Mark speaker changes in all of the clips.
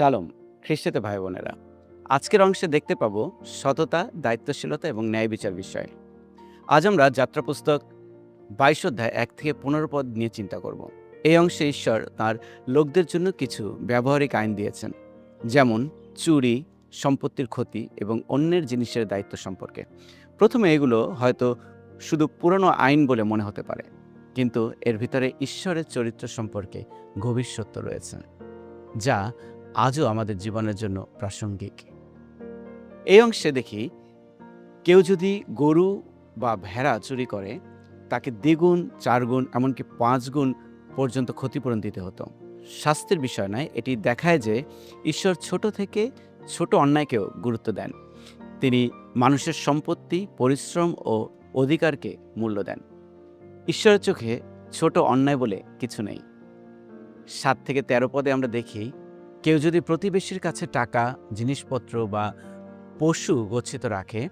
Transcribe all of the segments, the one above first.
Speaker 1: শাሎም খ্রিস্টীয় ভাই বোনেরা, আজকের অংশে দেখতে পাবো সততা, দায়িত্বশীলতা এবং ন্যায় বিচার বিষয়। আজ আমরা যাত্রা পুস্তক 22 অধ্যায় 1 থেকে 15 পদ নিয়ে চিন্তা করব। এই অংশে ঈশ্বর তার লোকদের জন্য কিছু ব্যবহারিক আইন দিয়েছেন, যেমন চুরি, সম্পত্তির ক্ষতি এবং অন্যের জিনিসের দায়িত্ব সম্পর্কে। প্রথমে এগুলো হয়তো শুধু পুরনো আইন বলে মনে হতে পারে, কিন্তু এর ভিতরে ঈশ্বরের চরিত্র সম্পর্কে গভীর সত্য রয়েছে, যা আজও আমাদের জীবনের জন্য প্রাসঙ্গিক। এই অংশে দেখি, কেউ যদি গরু বা ভেড়া চুরি করে, তাকে দ্বিগুণ, 4 গুণ, এমনকি 5 গুণ পর্যন্ত ক্ষতিপূরণ দিতে হতো। শাস্তির বিষয় নয়, এটি দেখায় যে ঈশ্বর ছোট থেকে ছোট অন্যায়কেও গুরুত্ব দেন। তিনি মানুষের সম্পত্তি, পরিশ্রম ও অধিকারকে মূল্য দেন। ঈশ্বরের চোখে ছোট অন্যায় বলে কিছু নেই। 7 থেকে 13 পদে আমরা দেখি, কেউ যদি প্রতিবেশীর কাছে টাকা, জিনিসপত্র বা পশু গচ্ছিত রাখে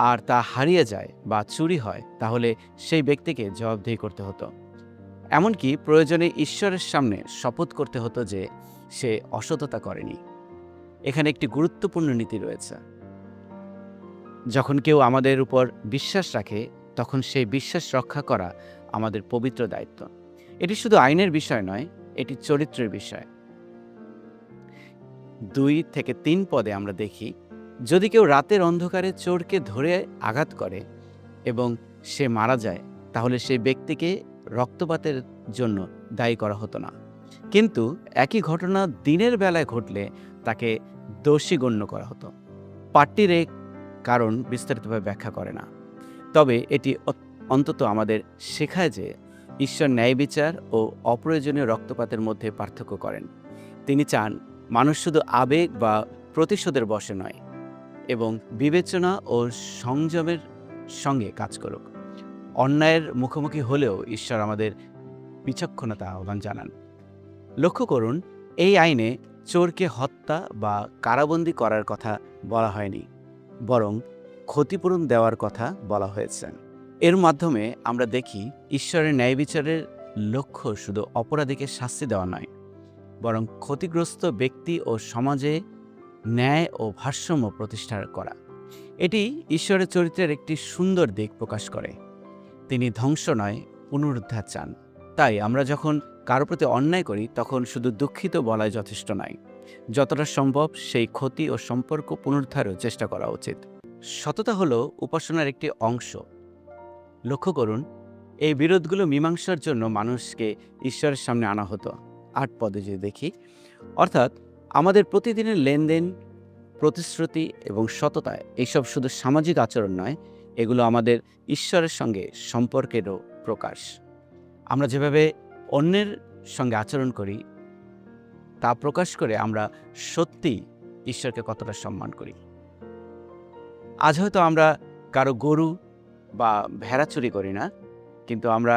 Speaker 1: আর তা হারিয়ে যায় বা চুরি হয়, তাহলে সেই ব্যক্তিকে জবাবদিহি করতে হতো। এমনকি প্রয়োজনে ঈশ্বরের সামনে শপথ করতে হতো যে সে অসততা করেনি। এখানে একটি গুরুত্বপূর্ণ নীতি রয়েছে। যখন কেউ আমাদের উপর বিশ্বাস রাখে, তখন সেই বিশ্বাস রক্ষা করা আমাদের পবিত্র দায়িত্ব। এটি শুধু আইনের বিষয় নয়, এটি চরিত্রের বিষয়। 2 থেকে 3 পদে আমরা দেখি, যদি কেউ রাতের অন্ধকারে চোরকে ধরে আঘাত করে এবং সে মারা যায়, তাহলে সেই ব্যক্তিকে রক্তপাতের জন্য দায়ী করা হতো না। কিন্তু একই ঘটনা দিনের বেলায় ঘটলে তাকে দোষী গণ্য করা হতো। পাঠটির এই কারণ বিস্তারিতভাবে ব্যাখ্যা করে না, তবে এটি অন্তত আমাদের শেখায় যে ঈশ্বর ন্যায় বিচার ও অপ্রয়োজনীয় রক্তপাতের মধ্যে পার্থক্য করেন। তিনি চান মানুষ শুধু আবেগ বা প্রতিশোধের বশে নয়, এবং বিবেচনা ও সংযমের সঙ্গে কাজ করুক। অন্যায়ের মুখোমুখি হলেও ঈশ্বর আমাদের বিচক্ষণতা আহ্বান জানান। লক্ষ্য করুন, এই আইনে চোরকে হত্যা বা কারাবন্দী করার কথা বলা হয়নি, বরং ক্ষতিপূরণ দেওয়ার কথা বলা হয়েছে। এর মাধ্যমে আমরা দেখি, ঈশ্বরের ন্যায় বিচারের লক্ষ্য শুধু অপরাধীকে শাস্তি দেওয়া নয়, বরং ক্ষতিগ্রস্ত ব্যক্তি ও সমাজে ন্যায় ও ভারসাম্য প্রতিষ্ঠা করা। এটি ঈশ্বরের চরিত্রের একটি সুন্দর দিক প্রকাশ করে। তিনি ধ্বংস নয়, পুনরুদ্ধার চান। তাই আমরা যখন কারো প্রতি অন্যায় করি, তখন শুধু দুঃখিত বলাই যথেষ্ট নয়। যতটা সম্ভব সেই ক্ষতি ও সম্পর্ক পুনরুদ্ধারও চেষ্টা করা উচিত। সততা হলো উপাসনার একটি অংশ। লক্ষ্য করুন, এই বিরোধগুলো মীমাংসার জন্য মানুষকে ঈশ্বরের সামনে আনা হতো। 8 পদে যদি দেখি, অর্থাৎ আমাদের প্রতিদিনের লেনদেন, প্রতিশ্রুতি এবং সততা, এইসব শুধু সামাজিক আচরণ নয়, এগুলো আমাদের ঈশ্বরের সঙ্গে সম্পর্কেরও প্রকাশ। আমরা যেভাবে অন্যের সঙ্গে আচরণ করি, তা প্রকাশ করে আমরা সত্যি ঈশ্বরকে কতটা সম্মান করি। আজ হয়তো আমরা কারো গরু বা ভেড়া চুরি করি না, কিন্তু আমরা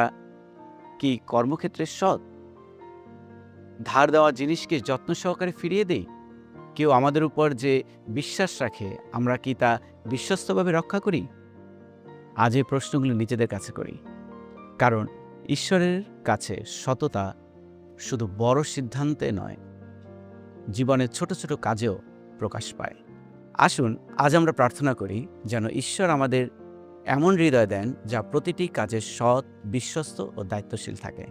Speaker 1: কি কর্মক্ষেত্রে সৎ? ধার দেওয়া জিনিসকে যত্ন সহকারে ফিরিয়ে দেই? কেউ আমাদের উপর যে বিশ্বাস রাখে, আমরা কি তা বিশ্বস্তভাবে রক্ষা করি? আজ এই প্রশ্নগুলো নিজেদের কাছে করি, কারণ ঈশ্বরের কাছে সততা শুধু বড় সিদ্ধান্তে নয়, জীবনের ছোট ছোট কাজেও প্রকাশ পায়। আসুন আজ আমরা প্রার্থনা করি, যেন ঈশ্বর আমাদের এমন হৃদয় দেন যা প্রতিটি কাজে সৎ, বিশ্বস্ত ও দায়িত্বশীল থাকে,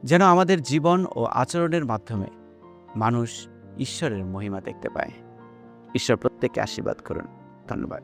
Speaker 1: যেন আমাদের জীবন ও আচরণের মাধ্যমে মানুষ ঈশ্বরের মহিমা দেখতে পায়। ঈশ্বর প্রত্যেককে আশীর্বাদ করুন। ধন্যবাদ।